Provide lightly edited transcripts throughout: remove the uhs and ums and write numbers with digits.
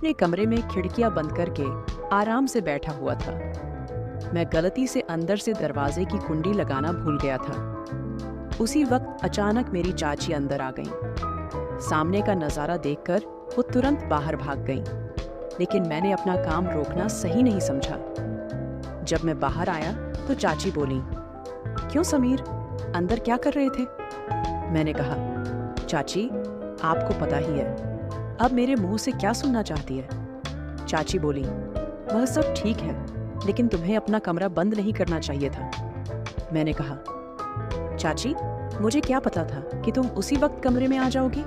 अपने कमरे में खिड़कियां बंद करके आराम से बैठा हुआ था। मैं गलती से अंदर से दरवाजे की कुंडी लगाना भूल गया था। उसी वक्त अचानक मेरी चाची अंदर आ गईं। सामने का नज़ारा देखकर वो तुरंत बाहर भाग गईं, लेकिन मैंने अपना काम रोकना सही नहीं समझा। जब मैं बाहर आया तो चाची बोली, "क्यों समीर, अंदर क्या कर रहे थे?" मैंने कहा, "चाची, आपको पता ही है, अब मेरे मुंह से क्या सुनना चाहती है?" चाची बोली, "वह सब ठीक है, लेकिन तुम्हें अपना कमरा बंद नहीं करना चाहिए था।" मैंने कहा, "चाची, मुझे क्या पता था कि तुम उसी वक्त कमरे में आ जाओगी?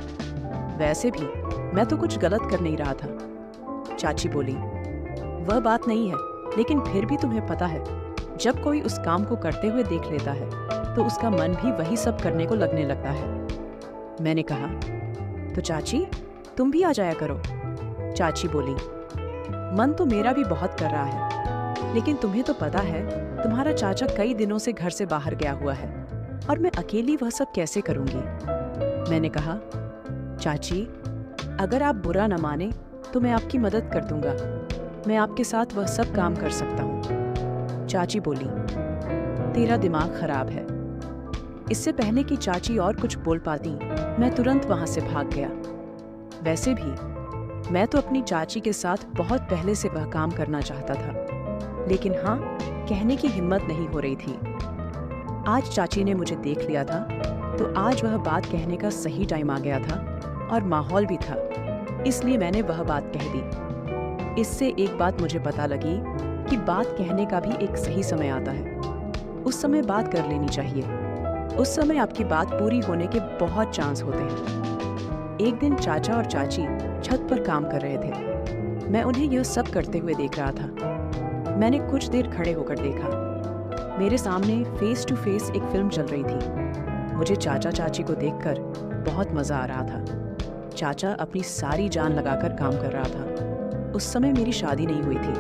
वैसे भी मैं तो कुछ गलत कर नहीं रहा था।" चाची बोली, "वह बात नहीं है, लेकिन फिर भी तुम्हें पता है, जब कोई उस काम को करते हुए देख लेता है तो उसका मन भी वही सब करने को लगने लगता है।" मैंने कहा, "तो चाची, तुम भी आ जाया करो।" चाची बोली, "मन तो मेरा भी बहुत कर रहा है, लेकिन तुम्हें तो पता है, तुम्हारा चाचा कई दिनों से घर से बाहर गया हुआ है और मैं अकेली वह सब कैसे करूंगी?" मैंने कहा, "चाची, अगर आप बुरा न माने तो मैं आपकी मदद कर दूंगा। मैं आपके साथ वह सब काम कर सकता हूँ।" चाची बोली, "तेरा दिमाग खराब है।" इससे पहले कि चाची और कुछ बोल पाती, मैं तुरंत वहां से भाग गया। वैसे भी मैं तो अपनी चाची के साथ बहुत पहले से वह काम करना चाहता था, लेकिन हाँ, कहने की हिम्मत नहीं हो रही थी। आज चाची ने मुझे देख लिया था, तो आज वह बात कहने का सही टाइम आ गया था और माहौल भी था, इसलिए मैंने वह बात कह दी। इससे एक बात मुझे पता लगी कि बात कहने का भी एक सही समय आता है। उस समय बात कर लेनी चाहिए। उस समय आपकी बात पूरी होने के बहुत चांस होते हैं। एक दिन चाचा और चाची छत पर काम कर रहे थे। मैं उन्हें यह सब करते हुए देख रहा था। मैंने कुछ देर खड़े होकर देखा। मेरे सामने फेस टू फेस एक फिल्म चल रही थी। मुझे चाचा चाची को देखकर बहुत मजा आ रहा था। चाचा अपनी सारी जान लगाकर काम कर रहा था। उस समय मेरी शादी नहीं हुई थी।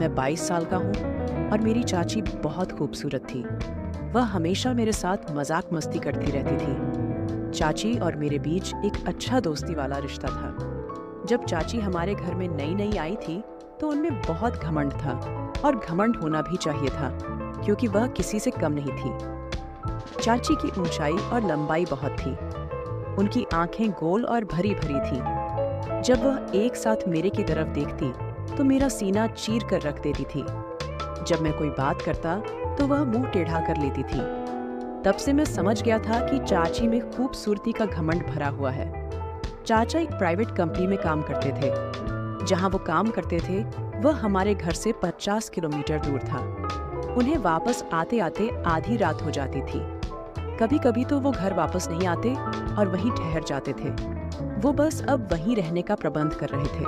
मैं 22 साल का हूँ और मेरी चाची बहुत खूबसूरत थी। वह हमेशा मेरे साथ मजाक मस्ती करती रहती थी। चाची और मेरे बीच एक अच्छा दोस्ती वाला रिश्ता था। जब चाची हमारे घर में नई नई आई थी तो उनमें बहुत घमंड था, और घमंड होना भी चाहिए था, क्योंकि वह किसी से कम नहीं थी। चाची की ऊंचाई और लंबाई बहुत थी। उनकी आंखें गोल और भरी भरी थी। जब वह एक साथ मेरे की तरफ देखती तो मेरा सीना चीर कर रख देती थी। जब मैं कोई बात करता तो वह मुंह टेढ़ा कर लेती थी। तब से मैं समझ गया था कि चाची में खूबसूरती का घमंड भरा हुआ है। चाचा एक प्राइवेट कंपनी में काम करते थे। जहां वो काम करते थे वह हमारे घर से 50 किलोमीटर दूर था। उन्हें वापस आते आते आधी रात हो जाती थी। कभी कभी तो वो घर वापस नहीं आते और वहीं ठहर जाते थे। वो बस अब वहीं रहने का प्रबंध कर रहे थे,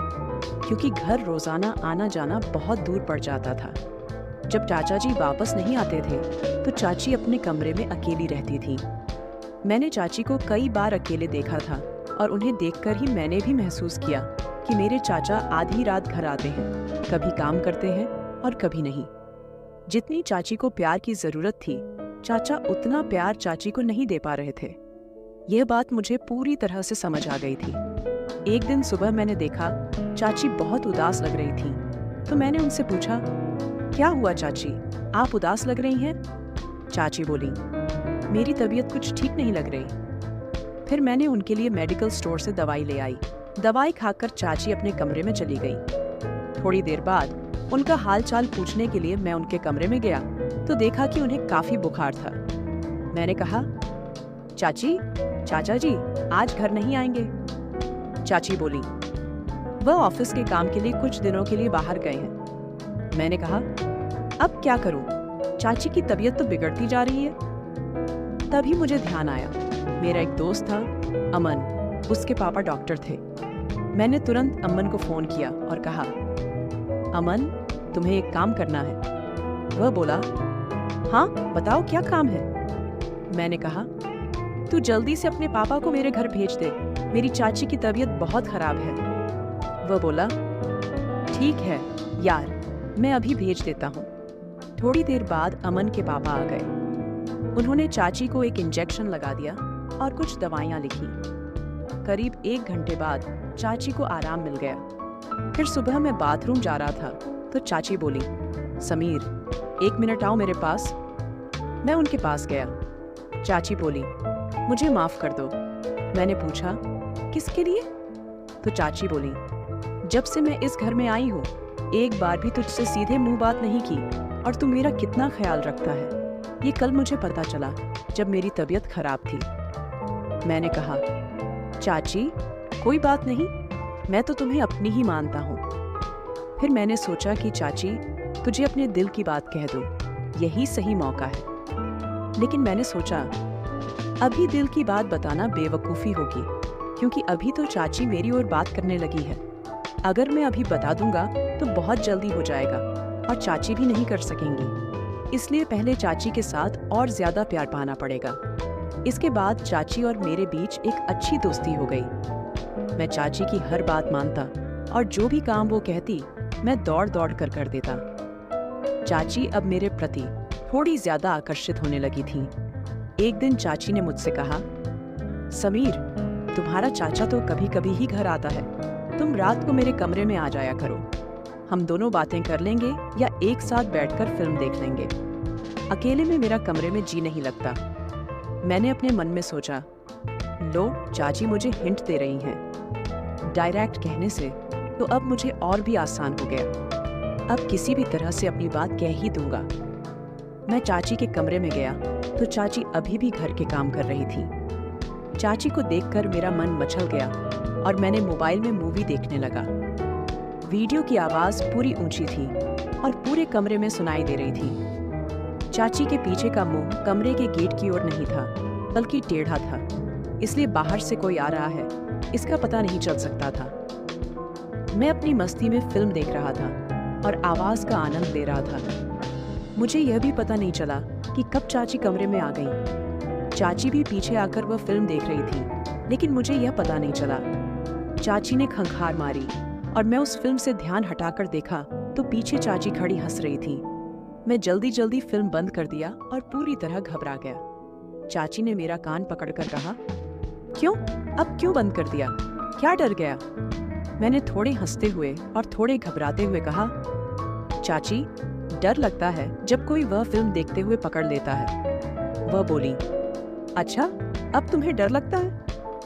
क्योंकि घर रोजाना आना जाना बहुत दूर पड़ जाता था। जब चाचा जी वापस नहीं आते थे तो चाची अपने कमरे में अकेली रहती थी। मैंने चाची को कई बार अकेले देखा था और उन्हें देखकर ही मैंने भी महसूस किया कि मेरे चाचा आधी रात घर आते हैं, कभी काम करते हैं और कभी नहीं। जितनी चाची को प्यार की जरूरत थी, चाचा उतना प्यार चाची को नहीं दे पा रहे थे। यह बात मुझे पूरी तरह से समझ आ गई थी। एक दिन सुबह मैंने देखा चाची बहुत उदास लग रही थी, तो मैंने उनसे पूछा, "क्या हुआ चाची, आप उदास लग रही हैं?" चाची बोली, "मेरी तबीयत कुछ ठीक नहीं लग रही।" फिर मैंने उनके लिए मेडिकल स्टोर से दवाई ले आई। दवाई खाकर चाची अपने कमरे में चली गई। थोड़ी देर बाद उनका हालचाल पूछने के लिए मैं उनके कमरे में गया तो देखा कि उन्हें काफी बुखार था। मैंने कहा, "चाची, चाचा जी आज घर नहीं आएंगे?" चाची बोली, "वह ऑफिस के काम के लिए कुछ दिनों के लिए बाहर गए हैं।" मैंने कहा, "अब क्या करूं? चाची की तबीयत तो बिगड़ती जा रही है।" तभी मुझे ध्यान आया, मेरा एक दोस्त था, अमन, उसके पापा डॉक्टर थे। मैंने तुरंत अमन को फोन किया और कहा, "अमन, तुम्हें एक काम करना है।" वह बोला, "हाँ, बताओ क्या काम है?" मैंने कहा, "तू जल्दी से अपने पापा को मेरे घर भेज दे, मेरी चाची की तबीयत बहुत खराब है।" वह बोला, "ठीक है यार, मैं अभी भेज देता हूँ।" थोड़ी देर बाद अमन के पापा आ गए। उन्होंने चाची को एक इंजेक्शन लगा दिया और कुछ दवाइयाँ लिखी। करीब 1 घंटे बाद चाची को आराम मिल गया। फिर सुबह मैं बाथरूम जा रहा था तो चाची बोली, समीर 1 मिनट आओ मेरे पास। मैं उनके पास गया। चाची बोली, मुझे माफ़ कर दो। मैंने पूछा, किसके लिए? तो चाची बोली, जब से मैं इस घर में आई हूँ एक बार भी तुझसे सीधे मुंह बात नहीं की और तू मेरा कितना ख्याल रखता है ये कल मुझे पता चला जब मेरी तबीयत खराब थी। मैंने कहा, चाची कोई बात नहीं, मैं तो तुम्हें अपनी ही मानता हूँ। फिर मैंने सोचा कि चाची तुझे अपने दिल की बात कह दो, यही सही मौका है। लेकिन मैंने सोचा अभी दिल की बात बताना बेवकूफ़ी होगी, क्योंकि अभी तो चाची मेरी ओर बात करने लगी है। अगर मैं अभी बता दूंगा तो बहुत जल्दी हो जाएगा और चाची भी नहीं कर सकेंगी, इसलिए पहले चाची के साथ और ज़्यादा प्यार पाना पड़ेगा। इसके बाद चाची और मेरे बीच एक अच्छी दोस्ती हो गई। मैं चाची की हर बात मानता और जो भी काम वो कहती मैं दौड़ दौड़ कर देता। चाची अब मेरे प्रति थोड़ी ज़्यादा आकर्षित होने लगी थी। एक दिन चाची ने मुझसे कहा, समीर तुम्हारा चाचा तो कभी कभी ही घर आता है, तुम रात को मेरे कमरे में आ जाया करो, हम दोनों बातें कर लेंगे या एक साथ बैठकर फिल्म देख लेंगे। अकेले में मेरा कमरे में जी नहीं लगता। मैंने अपने मन में सोचा, लो चाची मुझे हिंट दे रही हैं। डायरेक्ट कहने से तो अब मुझे और भी आसान हो गया। अब किसी भी तरह से अपनी बात कह ही दूंगा। मैं चाची के कमरे में गया तो चाची अभी भी घर के काम कर रही थी। चाची को देखकर मेरा मन मचल गया और मैंने मोबाइल में मूवी देखने लगा। वीडियो की आवाज़ पूरी ऊंची थी और पूरे कमरे में सुनाई दे रही थी। चाची के पीछे का मुंह कमरे के गेट की ओर नहीं था, बल्कि टेढ़ा था, इसलिए बाहर से कोई आ रहा है इसका पता नहीं चल सकता था। मैं अपनी मस्ती में फिल्म देख रहा था और आवाज़ का आनंद ले रहा था। मुझे यह भी पता नहीं चला कि कब चाची कमरे में आ गई। चाची भी पीछे आकर वह फिल्म देख रही थी, लेकिन मुझे यह पता नहीं चला। चाची ने खंखार मारी और मैं उस फिल्म से ध्यान हटाकर देखा तो पीछे चाची खड़ी हंस रही थी। मैं जल्दी जल्दी फिल्म बंद कर दिया और पूरी तरह घबरा गया। चाची ने मेरा कान पकड़कर कहा, क्यों? अब क्यों बंद कर दिया? क्या डर गया? मैंने थोड़े हंसते हुए और थोड़े घबराते हुए कहा, चाची डर लगता है जब कोई वह फिल्म देखते हुए पकड़ लेता है। वह बोली, अच्छा अब तुम्हें डर लगता है?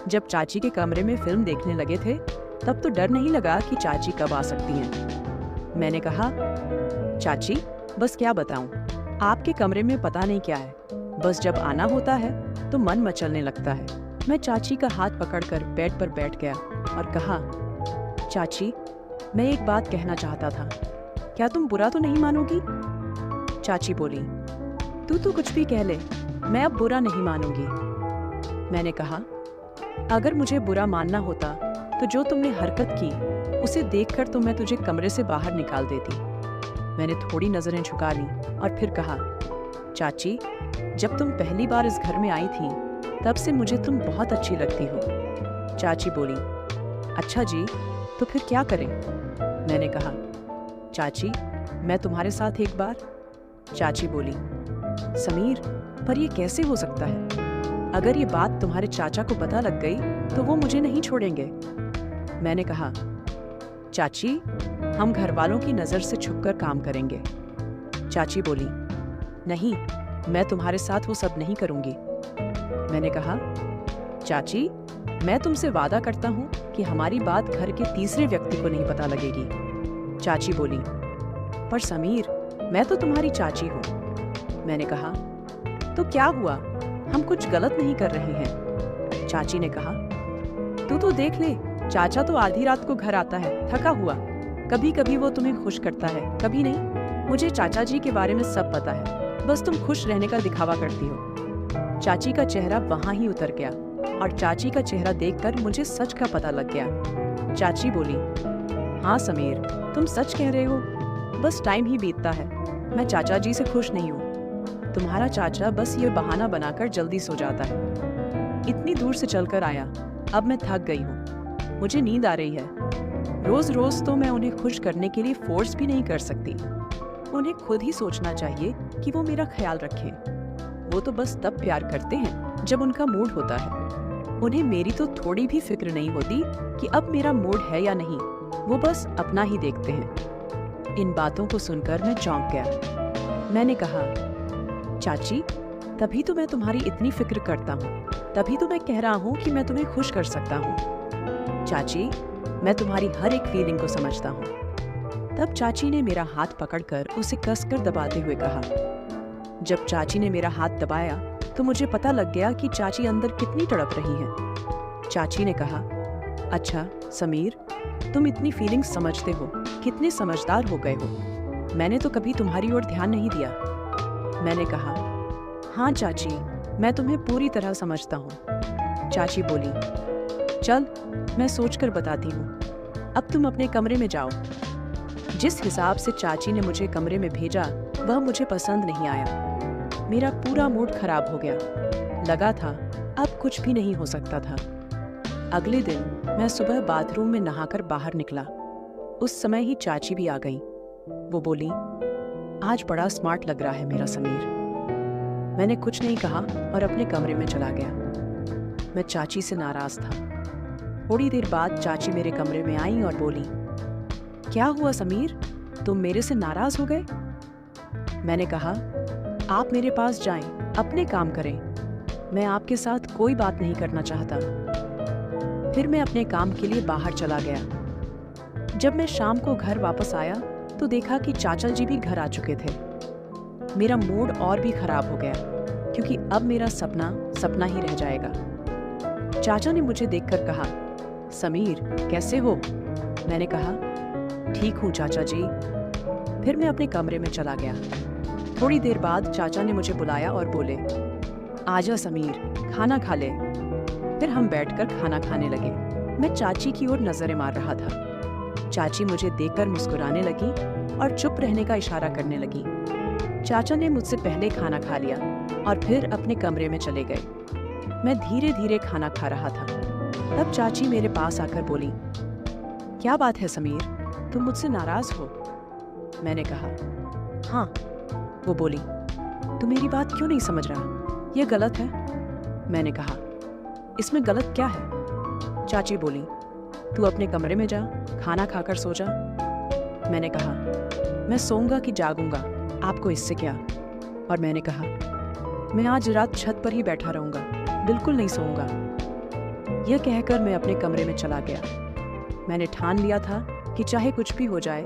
जब चाची के कमरे में फिल्म देखने लगे थे तब तो डर नहीं लगा कि चाची कब आ सकती हैं। मैंने कहा, चाची बस क्या बताऊं, आपके कमरे में पता नहीं क्या है, बस जब आना होता है तो मन मचलने लगता है। मैं चाची का हाथ पकड़कर बेड पर बैठ गया और कहा, चाची मैं एक बात कहना चाहता था, क्या तुम बुरा तो नहीं मानोगी? चाची बोली, तू तो कुछ भी कह ले, मैं अब बुरा नहीं मानूंगी। मैंने कहा, अगर मुझे बुरा मानना होता तो जो तुमने हरकत की उसे देखकर तो मैं तुझे कमरे से बाहर निकाल देती। मैंने थोड़ी नजरें झुका ली और फिर कहा, चाची जब तुम पहली बार इस घर में आई थी तब से मुझे तुम बहुत अच्छी लगती हो। चाची बोली, अच्छा जी तो फिर क्या करें? मैंने कहा, चाची मैं तुम्हारे साथ एक बार। चाची बोली, समीर पर ये कैसे हो सकता है? अगर ये बात तुम्हारे चाचा को पता लग गई तो वो मुझे नहीं छोड़ेंगे। मैंने कहा, चाची हम घर वालों की नज़र से छुपकर काम करेंगे। चाची बोली, नहीं मैं तुम्हारे साथ वो सब नहीं करूंगी। मैंने कहा, चाची मैं तुमसे वादा करता हूँ कि हमारी बात घर के तीसरे व्यक्ति को नहीं पता लगेगी। चाची बोली, पर समीर मैं तो तुम्हारी चाची हूँ। मैंने कहा, तो क्या हुआ, हम कुछ गलत नहीं कर रहे हैं। चाची ने कहा, तू तो देख ले, चाचा तो आधी रात को घर आता है थका हुआ, कभी कभी वो तुम्हें खुश करता है कभी नहीं। मुझे चाचा जी के बारे में सब पता है, बस तुम खुश रहने का दिखावा करती हो। चाची का चेहरा वहां ही उतर गया और चाची का चेहरा देखकर मुझे सच का पता लग गया। चाची बोली, हाँ समीर तुम सच कह रहे हो, बस टाइम ही बीतता है, मैं चाचा जी से खुश नहीं हूँ। तुम्हारा चाचा बस ये बहाना बनाकर जल्दी सो जाता है। इतनी दूर से चलकर आया, अब मैं थक गई हूँ, मुझे नींद आ रही है। रोज रोज तो मैं उन्हें खुश करने के लिए फोर्स भी नहीं कर सकती। उन्हें खुद ही सोचना चाहिए कि वो मेरा ख्याल रखें। वो तो बस तब प्यार करते हैं जब उनका मूड होता है। उन्हें मेरी तो थोड़ी भी फिक्र नहीं होती कि अब मेरा मूड है या नहीं। वो बस अपना ही देखते हैं। इन बातों को सुनकर मैं चौंक गया। मैंने कहा, चाची, तभी तो मैं तुम्हारी इतनी फिक्र करता हूँ, तभी तो मैं कह रहा हूँ कि मैं तुम्हें खुश कर सकता हूँ। चाची, मैं तुम्हारी हर एक फीलिंग को समझता हूँ। तब चाची ने मेरा हाथ पकड़कर उसे कसकर दबाते हुए कहा। जब चाची ने मेरा हाथ दबाया तो मुझे पता लग गया कि चाची अंदर कितनी तड़प रही हैं। चाची ने कहा, अच्छा समीर, तुम इतनी फीलिंग्स समझते हो, कितने समझदार हो गए हो। मैंने तो कभी तुम्हारी ओर ध्यान नहीं दिया। मैंने कहा, हाँ चाची, मैं तुम्हें पूरी तरह समझता हूँ। चाची बोली, चल मैं सोचकर बताती हूँ, अब तुम अपने कमरे में जाओ। जिस हिसाब से चाची ने मुझे कमरे में भेजा वह मुझे पसंद नहीं आया। मेरा पूरा मूड खराब हो गया। लगा था अब कुछ भी नहीं हो सकता था। अगले दिन मैं सुबह बाथरूम में नहाकर बाहर निकला। उस समय ही चाची भी आ गई। वो बोली, आज बड़ा स्मार्ट लग रहा है मेरा समीर। मैंने कुछ नहीं कहा और अपने कमरे में चला गया। मैं चाची से नाराज था। थोड़ी देर बाद चाची मेरे कमरे में आई और बोली, क्या हुआ समीर, तुम मेरे से नाराज हो गए? मैंने कहा, आप मेरे पास जाएं, अपने काम करें। मैं आपके साथ कोई बात नहीं करना चाहता। फिर मैं अपने काम के लिए बाहर चला गया। जब मैं शाम को घर वापस आया तो देखा कि चाचा जी भी घर आ चुके थे। मेरा मूड और भी खराब हो गया क्योंकि अब मेरा सपना सपना ही रह जाएगा। चाचा ने मुझे देखकर कहा, समीर कैसे हो? मैंने कहा, ठीक हूँ चाचा जी। फिर मैं अपने कमरे में चला गया। थोड़ी देर बाद चाचा ने मुझे बुलाया और बोले, आजा समीर, खाना खा ले। फिर हम बैठकर खाना खाने लगे। मैं चाची की ओर नजरें मार रहा था। चाची मुझे देखकर मुस्कुराने लगी और चुप रहने का इशारा करने लगी। चाचा ने मुझसे पहले खाना खा लिया और फिर अपने कमरे में चले गए। मैं धीरे धीरे खाना खा रहा था। तब चाची मेरे पास आकर बोली, क्या बात है समीर, तुम मुझसे नाराज हो? मैंने कहा, हाँ। वो बोली, तू मेरी बात क्यों नहीं समझ रहा? यह गलत है। मैंने कहा, इसमें गलत क्या है? चाची बोली, तू अपने कमरे में जा, खाना खाकर सो जा। मैंने कहा, मैं सोऊंगा कि जागूंगा, आपको इससे क्या? और मैंने कहा, मैं आज रात छत पर ही बैठा रहूंगा, बिल्कुल नहीं सोऊंगा। यह कहकर मैं अपने कमरे में चला गया। मैंने ठान लिया था कि चाहे कुछ भी हो जाए,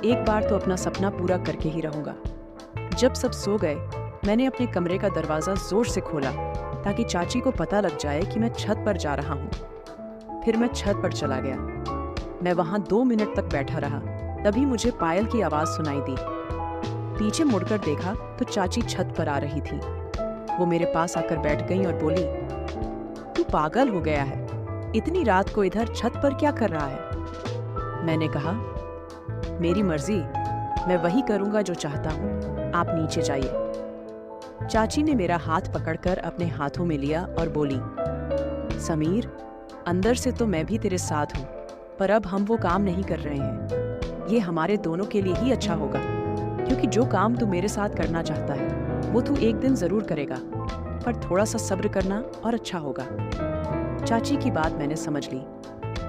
एक बार तो अपना सपना पूरा करके ही रहूंगा। जब सब सो गए, मैंने अपने कमरे का दरवाजा जोर से खोला ताकि चाची को पता लग जाए कि मैं छत पर जा रहा हूँ। फिर मैं छत पर चला गया। मैं वहां 2 मिनट तक बैठा रहा। तभी मुझे पायल की आवाज सुनाई दी। पीछे मुड़कर देखा तो चाची छत पर आ रही थी। वो मेरे पास आकर बैठ गई और बोली, तू पागल हो गया है, इतनी रात को इधर छत पर क्या कर रहा है? मैंने कहा, मेरी मर्जी, मैं वही करूंगा जो चाहता हूँ, आप नीचे जाइए। चाची ने मेरा हाथ पकड़कर अपने हाथों में लिया और बोली, समीर, अंदर से तो मैं भी तेरे साथ हूँ, पर अब हम वो काम नहीं कर रहे हैं। ये हमारे दोनों के लिए ही अच्छा होगा, क्योंकि जो काम तू मेरे साथ करना चाहता है वो तू एक दिन जरूर करेगा, पर थोड़ा सा सब्र करना और अच्छा होगा। चाची की बात मैंने समझ ली।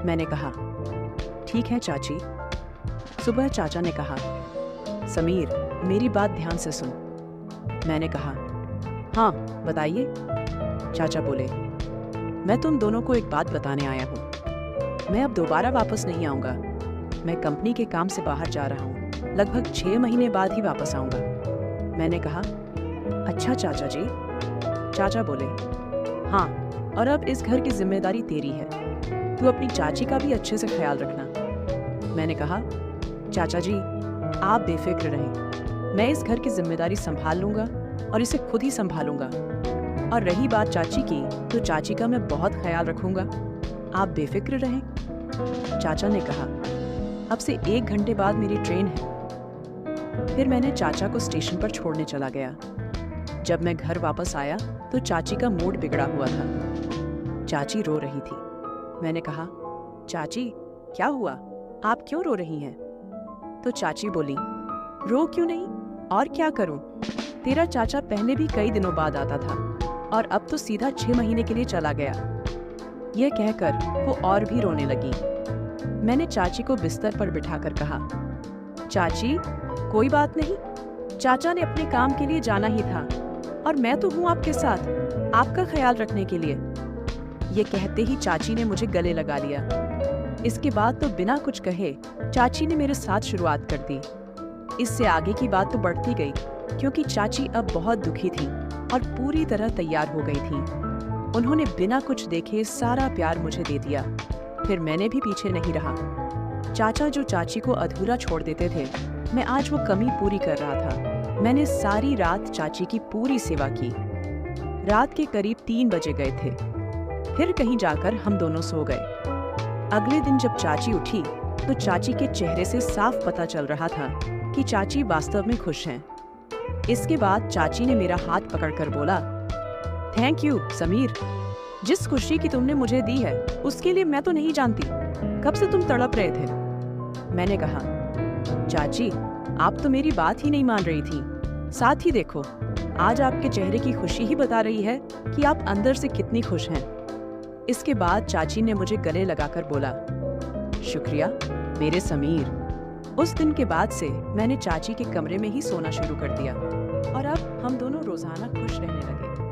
मैंने कहा, ठीक है चाची। सुबह चाचा ने कहा, समीर, मेरी बात ध्यान से सुन। मैंने कहा, हाँ बताइए। चाचा बोले, मैं तुम दोनों को एक बात बताने आया हूँ। मैं अब दोबारा वापस नहीं आऊँगा। मैं कंपनी के काम से बाहर जा रहा हूँ। लगभग 6 महीने बाद ही वापस आऊँगा। मैंने कहा, अच्छा चाचा जी। चाचा बोले, हाँ, और अब इस घर की जिम्मेदारी तेरी है। तू अपनी चाची का भी अच्छे से ख्याल रखना। मैंने कहा, चाचा जी, आप बेफिक्र रहें। मैं इस घर की जिम्मेदारी संभाल लूंगा और इसे खुद ही संभालूंगा। और रही बात चाची की, तो चाची का मैं बहुत ख्याल रखूंगा। आप बेफिक्र रहें। चाचा ने कहा, अब से 1 घंटे बाद मेरी ट्रेन है। फिर मैंने चाचा को स्टेशन पर छोड़ने चला गया। जब मैं घर वापस आया तो चाची का मूड बिगड़ा हुआ था। चाची रो रही थी। मैंने कहा, चाची क्या हुआ, आप क्यों रो रही हैं? तो चाची बोली, रो क्यों नहीं, और क्या करूं? तेरा चाचा पहले भी कई दिनों बाद आता था और अब तो सीधा 6 महीने के लिए चला गया। यह कहकर वो और भी रोने लगी। मैंने चाची को बिस्तर पर बिठाकर कहा, चाची, कोई बात नहीं, चाचा ने अपने काम के लिए जाना ही था और मैं तो हूँ आपके साथ, आपका ख्याल रखने के लिए। ये कहते ही चाची ने मुझे गले लगा लिया। इसके बाद तो बिना कुछ कहे चाची ने मेरे साथ शुरुआत कर दी। इससे आगे की बात तो बढ़ती गई, क्योंकि चाची अब बहुत दुखी थी और पूरी तरह तैयार हो गई थी। उन्होंने बिना कुछ देखे सारा प्यार मुझे दे दिया। फिर मैंने भी पीछे नहीं रहा। चाचा जो चाची को अधूरा छोड़ देते थे, मैं आज वो कमी पूरी कर रहा था। मैंने सारी रात चाची की पूरी सेवा की। रात के करीब 3 बजे गए थे। फिर कहीं जाकर हम दोनों सो गए। अगले दिन जब चाची उठी तो चाची के चेहरे से साफ पता चल रहा था कि चाची वास्तव में खुश हैं। इसके बाद चाची ने मेरा हाथ पकड़कर बोला, थैंक यू समीर, जिस खुशी की तुमने मुझे दी है उसके लिए मैं तो नहीं जानती कब से तुम तड़प रहे थे। मैंने कहा, चाची, आप तो मेरी बात ही नहीं मान रही थी। साथ ही देखो, आज आपके चेहरे की खुशी ही बता रही है कि आप अंदर से कितनी खुश हैं। इसके बाद चाची ने मुझे गले लगाकर बोला, शुक्रिया मेरे समीर। उस दिन के बाद से मैंने चाची के कमरे में ही सोना शुरू कर दिया और अब हम दोनों रोजाना खुश रहने लगे।